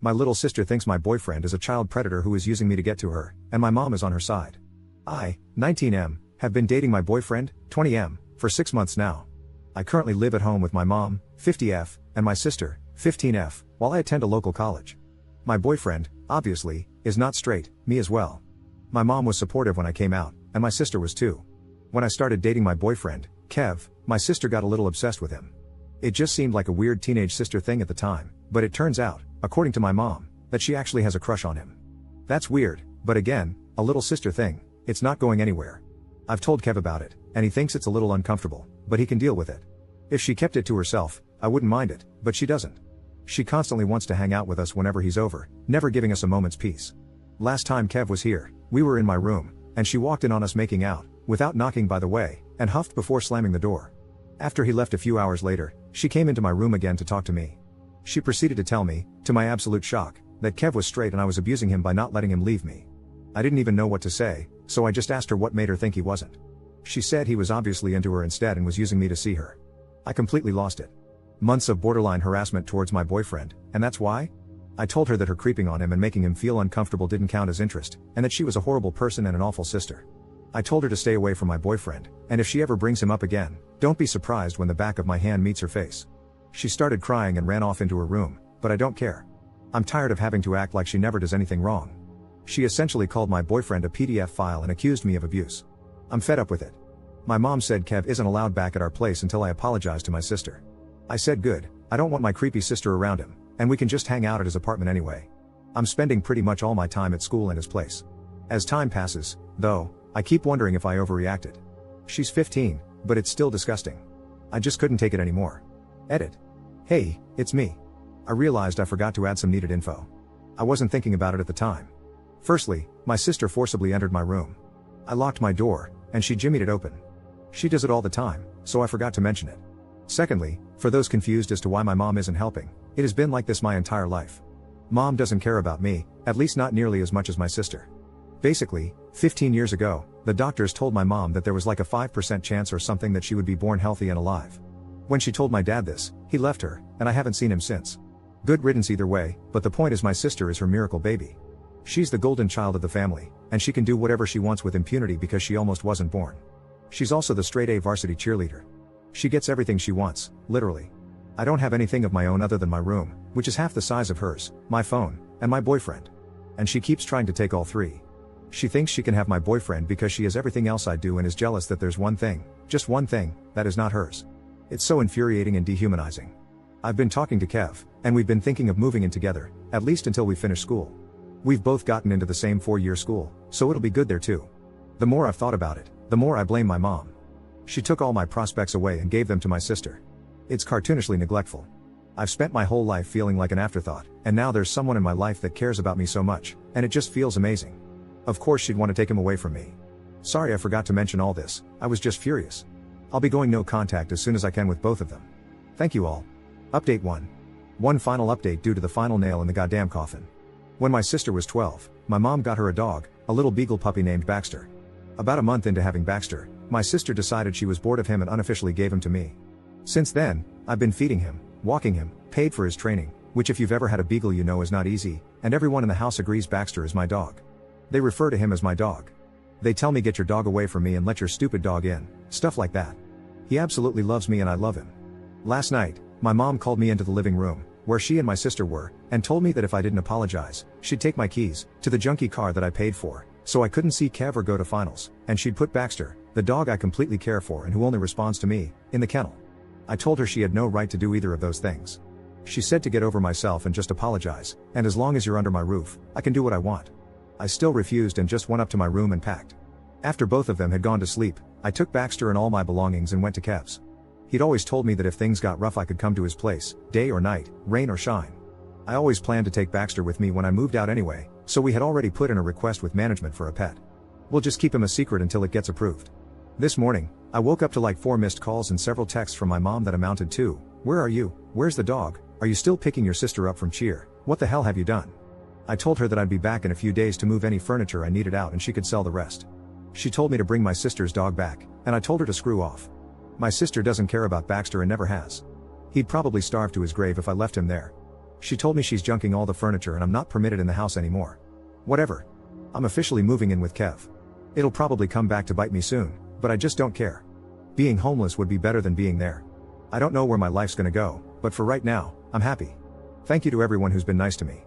My little sister thinks my boyfriend is a child predator who is using me to get to her, and my mom is on her side. I, 19M, have been dating my boyfriend, 20M, for 6 months now. I currently live at home with my mom, 50F, and my sister, 15F, while I attend a local college. My boyfriend, obviously, is not straight, me as well. My mom was supportive when I came out, and my sister was too. When I started dating my boyfriend, Kev, my sister got a little obsessed with him. It just seemed like a weird teenage sister thing at the time, but it turns out, according to my mom, that she actually has a crush on him. That's weird, but again, a little sister thing, it's not going anywhere. I've told Kev about it, and he thinks it's a little uncomfortable, but he can deal with it. If she kept it to herself, I wouldn't mind it, but she doesn't. She constantly wants to hang out with us whenever he's over, never giving us a moment's peace. Last time Kev was here, we were in my room, and she walked in on us making out, without knocking by the way, and huffed before slamming the door. After he left a few hours later, she came into my room again to talk to me. She proceeded to tell me, to my absolute shock, that Kev was straight and I was abusing him by not letting him leave me. I didn't even know what to say, so I just asked her what made her think he wasn't. She said he was obviously into her instead and was using me to see her. I completely lost it. Months of borderline harassment towards my boyfriend, and that's why? I told her that her creeping on him and making him feel uncomfortable didn't count as interest, and that she was a horrible person and an awful sister. I told her to stay away from my boyfriend, and if she ever brings him up again, don't be surprised when the back of my hand meets her face. She started crying and ran off into her room, but I don't care. I'm tired of having to act like she never does anything wrong. She essentially called my boyfriend a PDF file and accused me of abuse. I'm fed up with it. My mom said Kev isn't allowed back at our place until I apologize to my sister. I said good, I don't want my creepy sister around him, and we can just hang out at his apartment anyway. I'm spending pretty much all my time at school and his place. As time passes, though, I keep wondering if I overreacted. She's 15, but it's still disgusting. I just couldn't take it anymore. Edit. Hey, it's me. I realized I forgot to add some needed info. I wasn't thinking about it at the time. Firstly, my sister forcibly entered my room. I locked my door, and she jimmied it open. She does it all the time, so I forgot to mention it. Secondly, for those confused as to why my mom isn't helping, it has been like this my entire life. Mom doesn't care about me, at least not nearly as much as my sister. Basically, 15 years ago, the doctors told my mom that there was like a 5% chance or something that she would be born healthy and alive. When she told my dad this, he left her, and I haven't seen him since. Good riddance either way, but the point is my sister is her miracle baby. She's the golden child of the family, and she can do whatever she wants with impunity because she almost wasn't born. She's also the straight A varsity cheerleader. She gets everything she wants, literally. I don't have anything of my own other than my room, which is half the size of hers, my phone, and my boyfriend. And she keeps trying to take all three. She thinks she can have my boyfriend because she has everything else I do and is jealous that there's one thing, just one thing, that is not hers. It's so infuriating and dehumanizing. I've been talking to Kev, and we've been thinking of moving in together, at least until we finish school. We've both gotten into the same 4-year school, so it'll be good there too. The more I've thought about it, the more I blame my mom. She took all my prospects away and gave them to my sister. It's cartoonishly neglectful. I've spent my whole life feeling like an afterthought, and now there's someone in my life that cares about me so much, and it just feels amazing. Of course she'd want to take him away from me. Sorry I forgot to mention all this, I was just furious. I'll be going no contact as soon as I can with both of them. Thank you all. Update 1. One final update due to the final nail in the goddamn coffin. When my sister was 12, my mom got her a dog, a little beagle puppy named Baxter. About a month into having Baxter, my sister decided she was bored of him and unofficially gave him to me. Since then, I've been feeding him, walking him, paid for his training, which if you've ever had a beagle you know is not easy, and everyone in the house agrees Baxter is my dog. They refer to him as my dog. They tell me get your dog away from me and let your stupid dog in, stuff like that. He absolutely loves me and I love him. Last night, my mom called me into the living room, where she and my sister were, and told me that if I didn't apologize, she'd take my keys to the junky car that I paid for, so I couldn't see Kev or go to finals, and she'd put Baxter, the dog I completely care for and who only responds to me, in the kennel. I told her she had no right to do either of those things. She said to get over myself and just apologize, and as long as you're under my roof, I can do what I want. I still refused and just went up to my room and packed. After both of them had gone to sleep, I took Baxter and all my belongings and went to Kev's. He'd always told me that if things got rough I could come to his place, day or night, rain or shine. I always planned to take Baxter with me when I moved out anyway, so we had already put in a request with management for a pet. We'll just keep him a secret until it gets approved. This morning, I woke up to like 4 missed calls and several texts from my mom that amounted to, "Where are you? Where's the dog? Are you still picking your sister up from cheer? What the hell have you done?" I told her that I'd be back in a few days to move any furniture I needed out and she could sell the rest. She told me to bring my sister's dog back, and I told her to screw off. My sister doesn't care about Baxter and never has. He'd probably starve to his grave if I left him there. She told me she's junking all the furniture and I'm not permitted in the house anymore. Whatever. I'm officially moving in with Kev. It'll probably come back to bite me soon, but I just don't care. Being homeless would be better than being there. I don't know where my life's gonna go, but for right now, I'm happy. Thank you to everyone who's been nice to me.